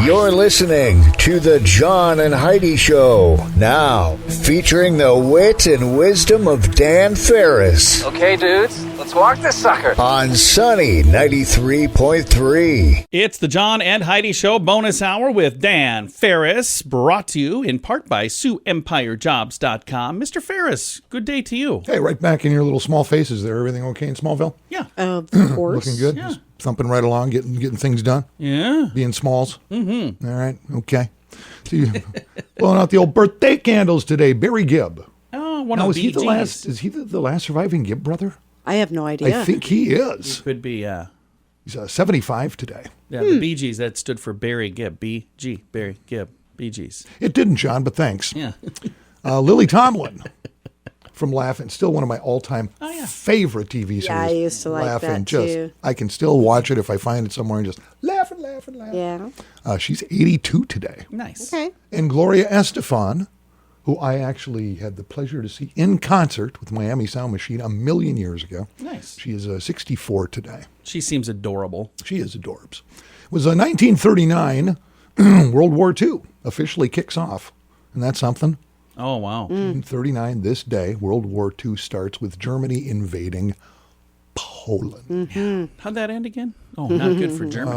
You're listening to the John and Heidi Show, now featuring the wit and wisdom of Dan Farris. Okay, dudes, let's walk this sucker. On Sunny 93.3. It's the John and Heidi Show bonus hour with Dan Farris, brought to you in part by SiouxEmpireJobs.com. Mr. Farris, good day to you. Hey, right back in your little small faces there. Everything okay in Smallville? Yeah. Of course. Looking good? Yeah. Just thumping right along, getting things done? Yeah. Being smalls? Mm-hmm. All right, okay. So you blowing out the old birthday candles today. Barry Gibb. Oh, one Now, of the is he the last surviving Gibb brother? I have no idea. I think he is. Could be, He's 75 today. yeah, the Bee Gees, that stood for Barry Gibb. B-G, Barry Gibb, Bee Gees. It didn't, John, but thanks. Yeah. Lily Tomlin from Laugh-In, still one of my all-time yeah. favorite TV series. Yeah, I used to like Laugh-In, that, too. I can still watch it if I find it somewhere and just laughing. Yeah. She's 82 today. Nice. Okay. And Gloria Estefan, who I actually had the pleasure to see in concert with Miami Sound Machine a million years ago. Nice. She is 64 today. She seems adorable. She is adorbs. It was 1939, World War II officially kicks off. And that's something. Oh, wow. 1939, this day, World War II starts with Germany invading Poland. Yeah. How'd that end again? Oh, not good for Germany.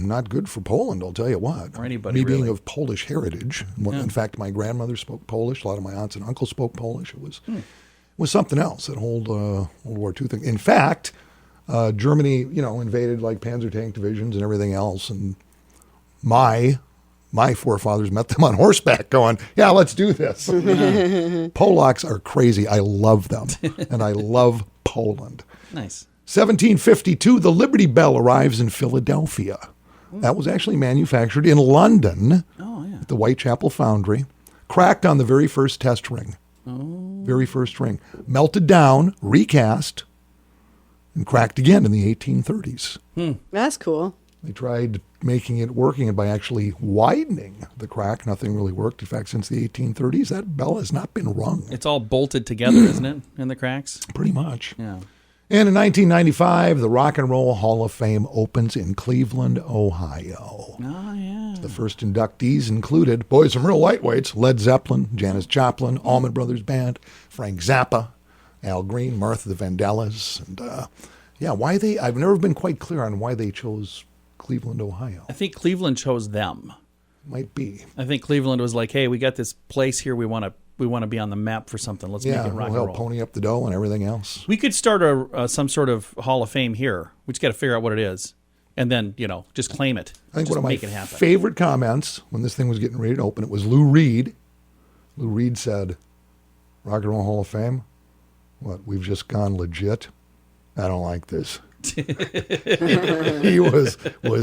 Not good for Poland, I'll tell you what. Or anybody, Me being really. of Polish heritage. In fact, my grandmother spoke Polish. A lot of my aunts and uncles spoke Polish. It was something else, that whole World War II thing. In fact, Germany, invaded like Panzer tank divisions and everything else. And my forefathers met them on horseback going, yeah, let's do this. Polacks are crazy. I love them. And I love Poland. Nice. 1752, the Liberty Bell arrives in Philadelphia. That was actually manufactured in London at the Whitechapel Foundry. Cracked on the very first test ring. Very first ring. Melted down, recast, and cracked again in the 1830s. That's cool. They tried working it by actually widening the crack. Nothing really worked. In fact, since the 1830s, that bell has not been rung. It's all bolted together, isn't it, in the cracks? Pretty much. Yeah. And in 1995, the Rock and Roll Hall of Fame opens in Cleveland, Ohio. Oh, yeah. The first inductees included, boys, some real lightweights, Led Zeppelin, Janis Joplin, Allman Brothers Band, Frank Zappa, Al Green, Martha the Vandellas. And I've never been quite clear on why they chose Cleveland, Ohio. I think Cleveland chose them. Might be. I think Cleveland was like, hey, we got this place here. We want to be on the map for something. Let's make it rock and we'll roll. pony up the dough and everything else. We could start some sort of Hall of Fame here. We just got to figure out what it is. And then, just claim it. I think just one of my make it happen. favorite comments when this thing was getting ready to open, it was Lou Reed. Lou Reed said, Rock and Roll Hall of Fame? What, we've just gone legit? I don't like this. He was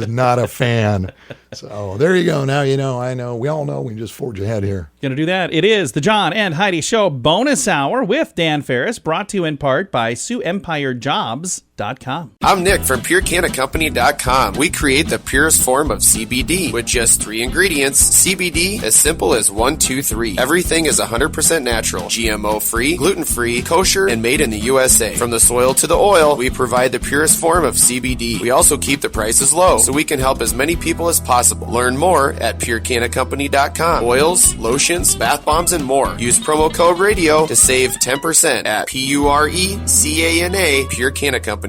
not a fan. So there you go. Now I know. We all know. We can just forge ahead here. Going to do that. It is the John and Heidi Show bonus hour with Dan Farris, brought to you in part by SiouxEmpireJobs.com. I'm Nick from PureCannaCompany.com. We create the purest form of CBD with just 3 ingredients. CBD, as simple as 1, 2, 3. Everything is 100% natural, GMO-free, gluten-free, kosher, and made in the USA. From the soil to the oil, we provide the purest form of CBD. We also keep the prices low so we can help as many people as possible. Learn more at PureCannaCompany.com. Oils, lotions, bath bombs, and more. Use promo code RADIO to save 10% at PureCanna, PureCannaCompany.com.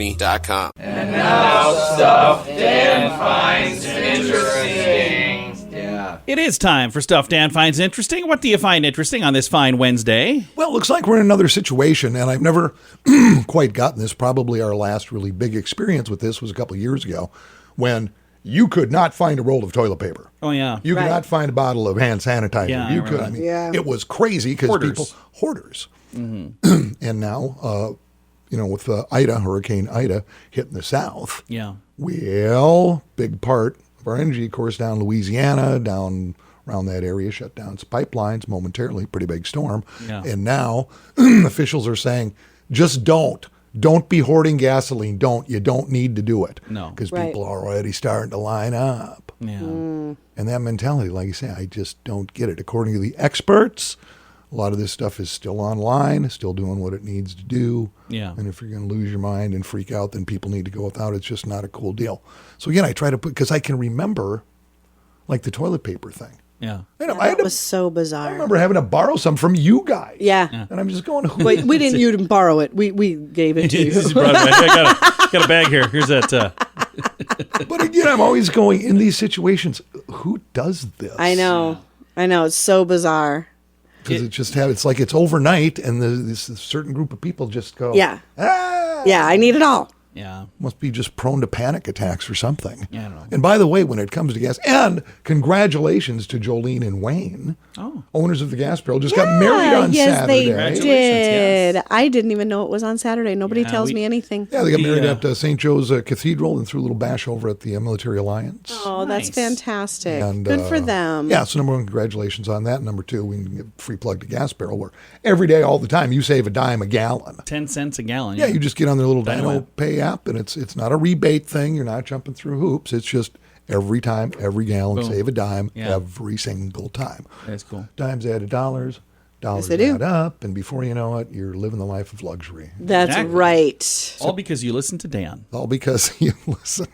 And now stuff Dan finds interesting. Yeah. It is time for Stuff Dan Finds Interesting. What do you find interesting on this fine Wednesday? Well, it looks like we're in another situation, and I've never quite gotten this. Probably our last really big experience with this was a couple of years ago when you could not find a roll of toilet paper. Oh, yeah. You could not find a bottle of hand sanitizer. Yeah, you I could. remember I mean, it was crazy because hoarders. Mm-hmm. And now, with Hurricane Ida hitting the South. Yeah. Well, big part of our energy, of course, down Louisiana, down around that area, shut down its pipelines momentarily. Pretty big storm. Yeah. And now officials are saying, just don't. Don't be hoarding gasoline. You don't need to do it. No. Because people are already starting to line up. Yeah. And that mentality, like you say, I just don't get it. According to the experts, a lot of this stuff is still online, still doing what it needs to do. Yeah. And if you're going to lose your mind and freak out, then people need to go without. It's just not a cool deal. So again, I try to because I can remember like the toilet paper thing. Yeah. You know, That was so I bizarre. remember having to borrow some from you guys. Yeah. And I'm just going, who? Wait, we didn't. You didn't borrow it. We gave it to This is you. brought back. I got a bag here. Here's that. But again, I'm always going in these situations. Who does this? I know. It's so bizarre. Because it's like it's overnight, and this certain group of people just go, Yeah. ah! Yeah, I need it all. Yeah. Must be just prone to panic attacks or something. Yeah, I don't know. And by the way, when it comes to gas, and congratulations to Jolene and Wayne, owners of the gas barrel, just got married on yes, Saturday. they Congratulations, did. yes. I didn't even know it was on Saturday. Nobody Yeah, tells me anything. Yeah, they got married Yeah. at St. Joe's Cathedral and threw a little bash over at the Military Alliance. Oh, that's Nice. fantastic. And, Good for them. Yeah, so number one, congratulations on that. Number two, we can get free plug to gas barrel where every day, all the time, you save a dime a gallon. 10 cents a gallon. Yeah, you just get on their little Dino Dino Pay app, and it's not a rebate thing. You're not jumping through hoops. It's just every time, every gallon, Boom. save a dime Yeah. every single time. That's cool. Dimes add to dollars, dollars they do. add up, and before you know it, you're living the life of luxury. That's Exactly. right. All because you listen to Dan. All because you listen.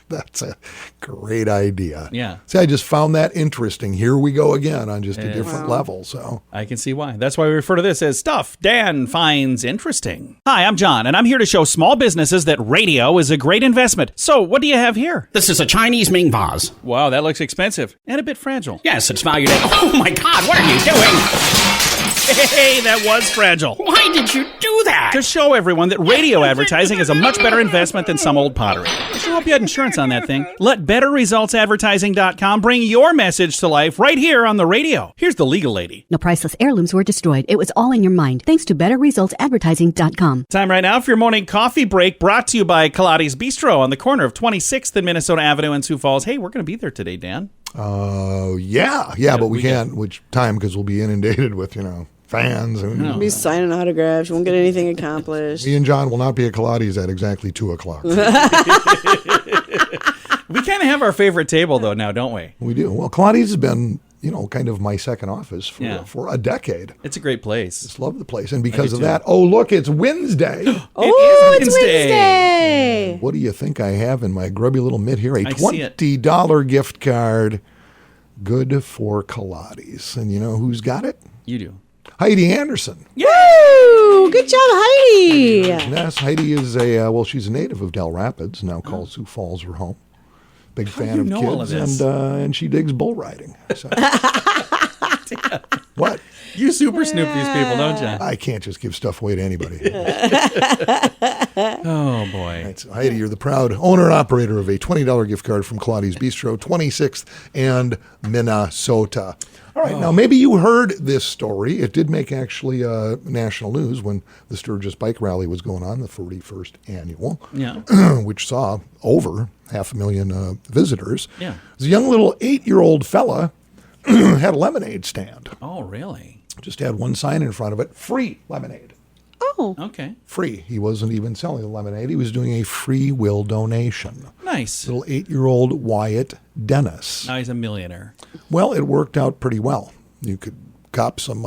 That's a great idea. Yeah. See, I just found that interesting. Here we go again on just a different level. So I can see why. That's why we refer to this as stuff Dan finds interesting. Hi, I'm John, and I'm here to show small businesses that radio is a great investment. So, what do you have here? This is a Chinese Ming vase. Wow, that looks expensive and a bit fragile. Yes, it's valued at... Oh my God, what are you doing? Hey, that was fragile. Why did you do that? To show everyone that radio advertising is a much better investment than some old pottery. I sure hope you had insurance on that thing. Let BetterResultsAdvertising.com bring your message to life right here on the radio. Here's the legal lady. No priceless heirlooms were destroyed. It was all in your mind. Thanks to BetterResultsAdvertising.com. Time right now for your morning coffee break, brought to you by Kaladi's Bistro on the corner of 26th and Minnesota Avenue in Sioux Falls. Hey, we're going to be there today, Dan. yeah, but we can't. Which time? Because we'll be inundated with fans. And, Be signing autographs. You won't get anything accomplished. Me and John will not be at Kaladi's at exactly 2:00. We kind of have our favorite table, though, now, don't we? We do. Well, Kaladi's has been, kind of my second office for a decade. It's a great place. Just love the place. And because of too. that, oh, look, it's Wednesday. Oh, it's Wednesday. What do you think I have in my grubby little mitt here? A I see it. $20 gift card. Good for Kaladi's. And you know who's got it? You do. Heidi Anderson. Woo! Good job, Heidi. Yes, Heidi is she's a native of Del Rapids, now calls Sioux Falls her home. Big fan you of know all of kids, this? and she digs bull riding. So. What? You super snoop these people, don't you? I can't just give stuff away to anybody. Oh, boy. Right, so Heidi, you're the proud owner and operator of a $20 gift card from Kaladi's Bistro, 26th and Minnesota. All right, now maybe you heard this story. It did make actually national news when the Sturgis Bike Rally was going on, the 41st annual, Yeah. which saw over 500,000 visitors. Yeah. This young little 8-year-old fella had a lemonade stand. Oh, really? Just had one sign in front of it, free lemonade. Oh, Okay. Free. He wasn't even selling the lemonade. He was doing a free will donation. Nice. Little 8-year-old Wyatt Dennis. Now he's a millionaire. Well, it worked out pretty well. You could cop some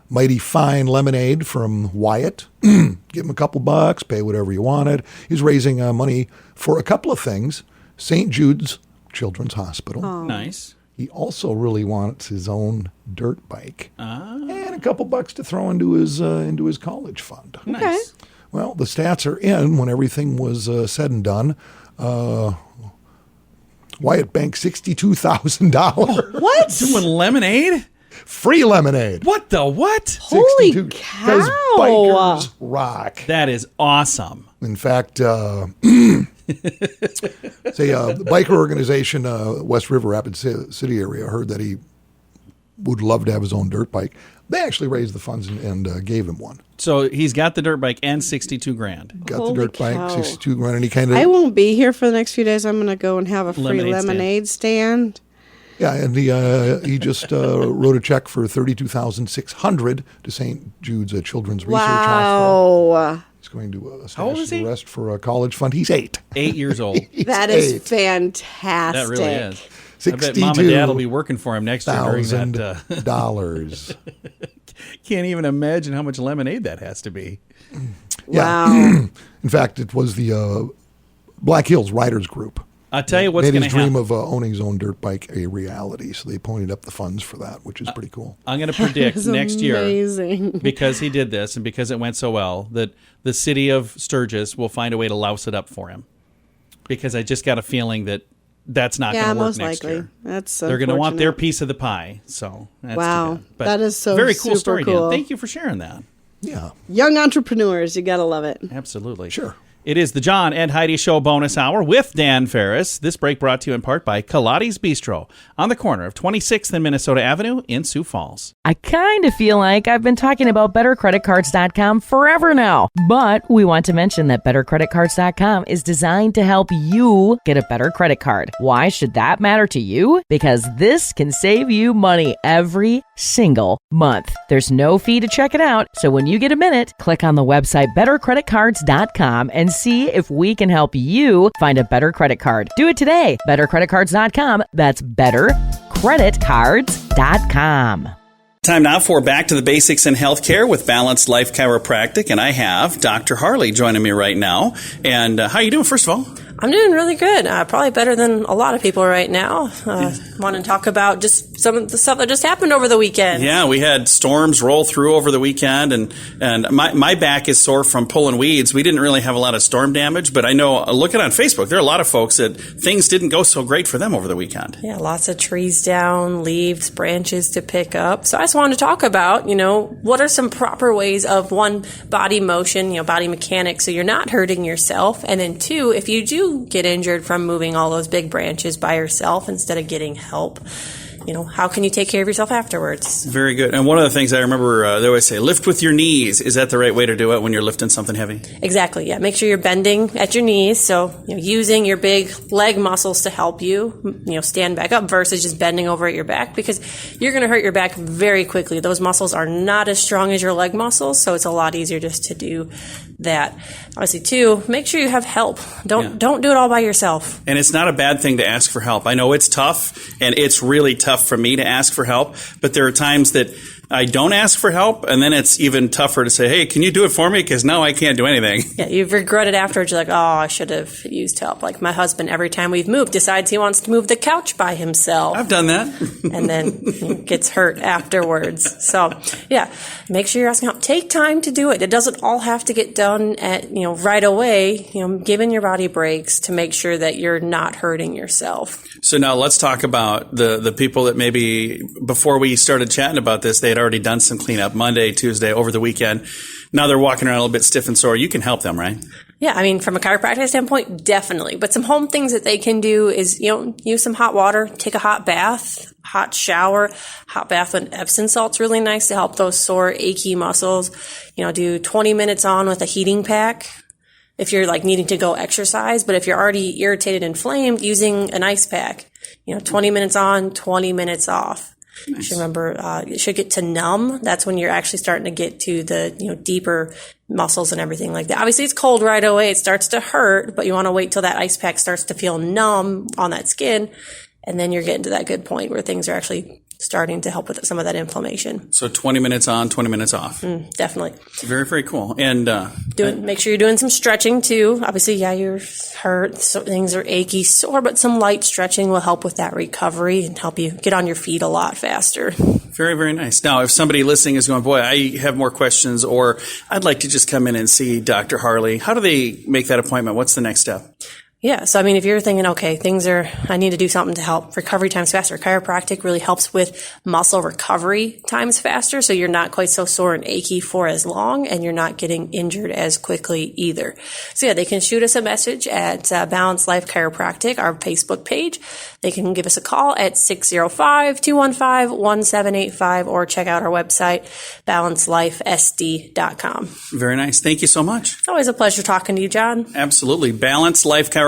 mighty fine lemonade from Wyatt, give him a couple bucks, pay whatever you wanted. He's raising money for a couple of things. St. Jude's Children's Hospital. Nice. He also really wants his own dirt bike and a couple bucks to throw into his college fund. Nice. Well, the stats are in when everything was said and done. Wyatt banked $62,000. what? Doing lemonade? Free lemonade. What the what? Holy 'Cause cow. bikers rock. That is awesome. In fact, the biker organization, West River Rapids City area, heard that he would love to have his own dirt bike. They actually raised the funds and gave him one. So he's got the dirt bike and 62 grand. Got Holy the dirt cow. bike, 62 grand, and he kind I of won't be here for the next few days. I'm going to go and have a free Lemonade lemonade stand. yeah, and he just wrote a check for $32,600 to St. Jude's Children's Research Hospital. Wow. He's going to old stash is the he? rest for a college fund. He's 8. 8 years old. That is 8. fantastic. That really is. I bet mom and dad will be working for him next year during that. $1,000. Can't even imagine how much lemonade that has to be. Yeah. Wow. In fact, it was the Black Hills Riders Group I'll tell you what's made going to his happen. dream of owning his own dirt bike a reality. So they pointed up the funds for that, which is pretty cool. I'm going to predict That's next year, amazing. because he did this and because it went so well, that the city of Sturgis will find a way to louse it up for him. Because I just got a feeling that that's not going to work most next likely. year. That's They're going to want their unfortunate. piece of the pie. So that's Wow. too bad. But That is so very cool super story, cool. Dan. Thank you for sharing that. Yeah, Young entrepreneurs, you gotta love it. Absolutely. sure. It is the John and Heidi Show bonus hour with Dan Farris. This break brought to you in part by Kaladi's Bistro on the corner of 26th and Minnesota Avenue in Sioux Falls. I kind of feel like I've been talking about BetterCreditCards.com forever now. But we want to mention that BetterCreditCards.com is designed to help you get a better credit card. Why should that matter to you? Because this can save you money every single month. There's no fee to check it out. So when you get a minute, click on the website BetterCreditCards.com and see if we can help you find a better credit card. Do it today. BetterCreditCards.com. That's BetterCreditCards.com. Time now for Back to the Basics in Healthcare with Balanced Life Chiropractic, and I have Dr. Harley joining me right now. And how are you doing, first of all? I'm doing really good. Probably better than a lot of people right now. Want to talk about just some of the stuff that just happened over the weekend. Yeah, we had storms roll through over the weekend, and my back is sore from pulling weeds. We didn't really have a lot of storm damage, but I know, looking on Facebook, there are a lot of folks that things didn't go so great for them over the weekend. Yeah, lots of trees down, leaves, branches to pick up. So I just wanted to talk about, what are some proper ways of, one, body motion, body mechanics, so you're not hurting yourself, and then two, if you do get injured from moving all those big branches by yourself instead of getting help, how can you take care of yourself afterwards? Very good. And one of the things I remember, they always say, lift with your knees. Is that the right way to do it when you're lifting something heavy? Exactly, yeah. Make sure you're bending at your knees, so using your big leg muscles to help you, stand back up versus just bending over at your back, because you're going to hurt your back very quickly. Those muscles are not as strong as your leg muscles, so it's a lot easier just to do that. Obviously, too, make sure you have help. Don't do it all by yourself. And it's not a bad thing to ask for help. I know it's tough, and it's really tough for me to ask for help, but there are times that I don't ask for help, and then it's even tougher to say, hey, can you do it for me? Because now I can't do anything. Yeah, you've regretted afterwards. You're like, oh, I should have used help. Like my husband, every time we've moved, decides he wants to move the couch by himself. I've done that. And then gets hurt afterwards. So, yeah, make sure you're asking help. Take time to do it. It doesn't all have to get done at, right away. Giving your body breaks to make sure that you're not hurting yourself. So now let's talk about the people that maybe before we started chatting about this, they had already done some cleanup Monday, Tuesday, over the weekend. Now they're walking around a little bit stiff and sore. You can help them, right? Yeah, I mean, from a chiropractic standpoint, definitely. But some home things that they can do is, use some hot water, take a hot bath, hot shower. Hot bath with Epsom salt's really nice to help those sore, achy muscles. Do 20 minutes on with a heating pack if you're needing to go exercise. But if you're already irritated and inflamed, using an ice pack, 20 minutes on, 20 minutes off. Nice. You should remember, you should get to numb. That's when you're actually starting to get to the, deeper muscles and everything like that. Obviously, it's cold right away. It starts to hurt, but you want to wait till that ice pack starts to feel numb on that skin. And then you're getting to that good point where things are actually starting to help with some of that inflammation. So 20 minutes on, 20 minutes off. Definitely. Very, very cool. And make sure you're doing some stretching too. Obviously, yeah, you're hurt, so things are achy, sore, but some light stretching will help with that recovery and help you get on your feet a lot faster. Very, very nice. Now, if somebody listening is going, boy, I have more questions, or I'd like to just come in and see Dr. Harley, how do they make that appointment? What's the next step? Yeah. So, I mean, if you're thinking, okay, I need to do something to help recovery times faster, chiropractic really helps with muscle recovery times faster. So you're not quite so sore and achy for as long, and you're not getting injured as quickly either. So yeah, they can shoot us a message at Balanced Life Chiropractic, our Facebook page. They can give us a call at 605-215-1785 or check out our website, balancelifesd.com. Very nice. Thank you so much. It's always a pleasure talking to you, John. Absolutely. Balanced Life Chiropractic.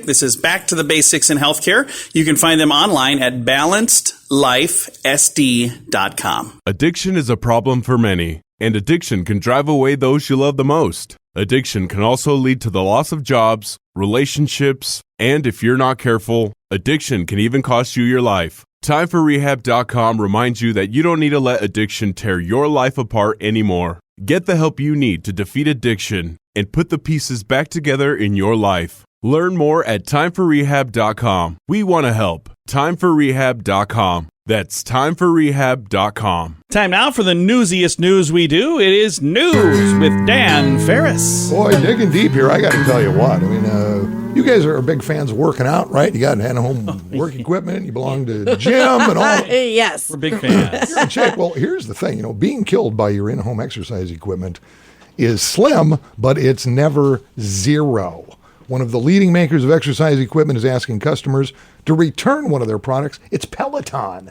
This is Back to the Basics in Healthcare. You can find them online at balancedlifesd.com. Addiction is a problem for many, and addiction can drive away those you love the most. Addiction can also lead to the loss of jobs, relationships, and if you're not careful, addiction can even cost you your life. TimeForRehab.com reminds you that you don't need to let addiction tear your life apart anymore. Get the help you need to defeat addiction and put the pieces back together in your life. Learn more at timeforrehab.com. We want to help. Timeforrehab.com. That's timeforrehab.com. Time now for the newsiest news we do. It is News with Dan Farris. Boy, digging deep here, I got to tell you what. I mean, you guys are big fans of working out, right? You got at-home work equipment. You belong to the gym and all. Yes. We're big fans. You're in shape. Well, here's the thing. Being killed by your in-home exercise equipment is slim, but it's never zero. One of the leading makers of exercise equipment is asking customers to return one of their products. It's Peloton.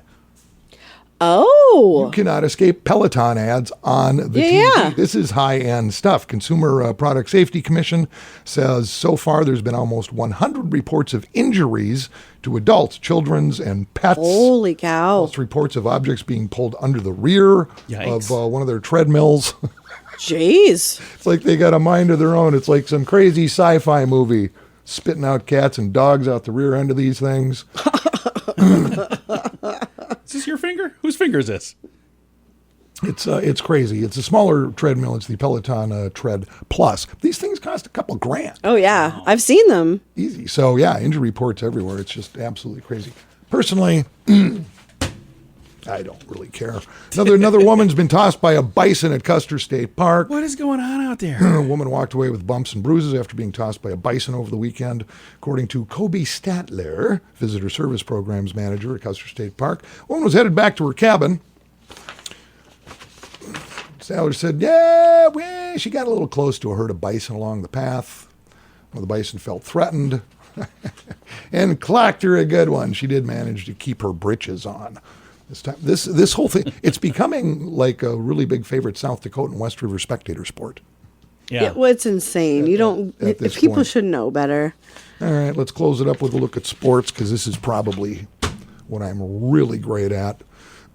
Oh. You cannot escape Peloton ads on the TV. Yeah. This is high-end stuff. Consumer Product Safety Commission says so far there's been almost 100 reports of injuries to adults, children, and pets. Holy cow. Plus reports of objects being pulled under the rear Yikes. of one of their treadmills. Jeez. It's like they got a mind of their own. It's like some crazy sci-fi movie spitting out cats and dogs out the rear end of these things. Is this your finger? Whose finger is this? It's crazy. It's a smaller treadmill. It's the Peloton Tread Plus. These things cost a couple grand. Oh, yeah. I've seen them. Easy. So, yeah, injury reports everywhere. It's just absolutely crazy. Personally, I don't really care. Another woman's been tossed by a bison at Custer State Park. What is going on out there? A woman walked away with bumps and bruises after being tossed by a bison over the weekend. According to Kobe Statler, Visitor Service Programs Manager at Custer State Park, the woman was headed back to her cabin. Statler said, she got a little close to a herd of bison along the path. Well, the bison felt threatened and clocked her a good one. She did manage to keep her britches on. This time, this whole thing, it's becoming like a really big favorite South Dakota and West River spectator sport. Yeah. Well, it's insane. People should know better. All right, let's close it up with a look at sports because this is probably what I'm really great at.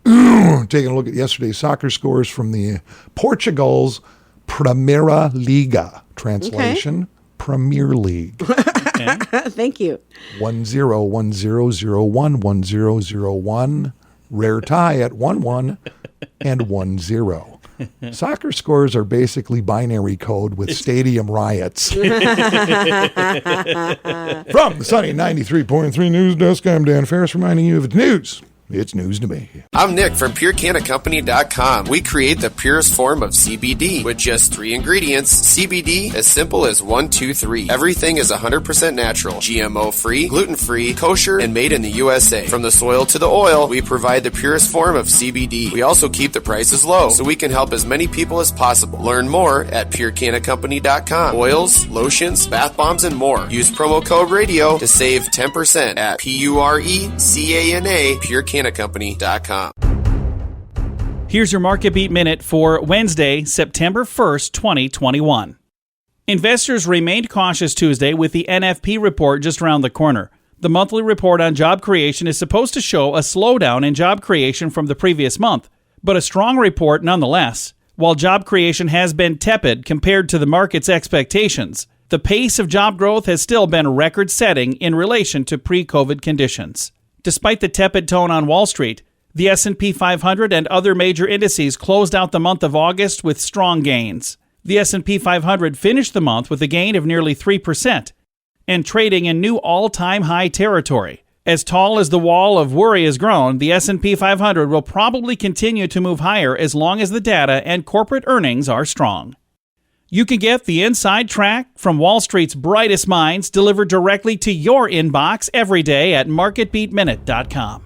Taking a look at yesterday's soccer scores from the Portugal's Primeira Liga. Translation, Premier League. Thank you. 1-0, 1-0, 0-1, 1-0, 0-1. Rare tie at 1-1 and 1-0. Soccer scores are basically binary code with stadium riots. From the sunny 93.3 News Desk, I'm Dan Farris reminding you of the news. It's news to me. I'm Nick from PureCannaCompany.com. We create the purest form of CBD with just 3 ingredients. CBD, as simple as 1, 2, 3. Everything is 100% natural, GMO-free, gluten-free, kosher, and made in the USA. From the soil to the oil, we provide the purest form of CBD. We also keep the prices low so we can help as many people as possible. Learn more at PureCannaCompany.com. Oils, lotions, bath bombs, and more. Use promo code RADIO to save 10% at PURECANA, PureCannaCompany.com. Here's your Market Beat Minute for Wednesday, September 1st, 2021. Investors remained cautious Tuesday with the NFP report just around the corner. The monthly report on job creation is supposed to show a slowdown in job creation from the previous month, but a strong report nonetheless. While job creation has been tepid compared to the market's expectations, the pace of job growth has still been record-setting in relation to pre-COVID conditions. Despite the tepid tone on Wall Street, the S&P 500 and other major indices closed out the month of August with strong gains. The S&P 500 finished the month with a gain of nearly 3% and trading in new all-time high territory. As tall as the wall of worry has grown, the S&P 500 will probably continue to move higher as long as the data and corporate earnings are strong. You can get the inside track from Wall Street's brightest minds delivered directly to your inbox every day at marketbeatminute.com.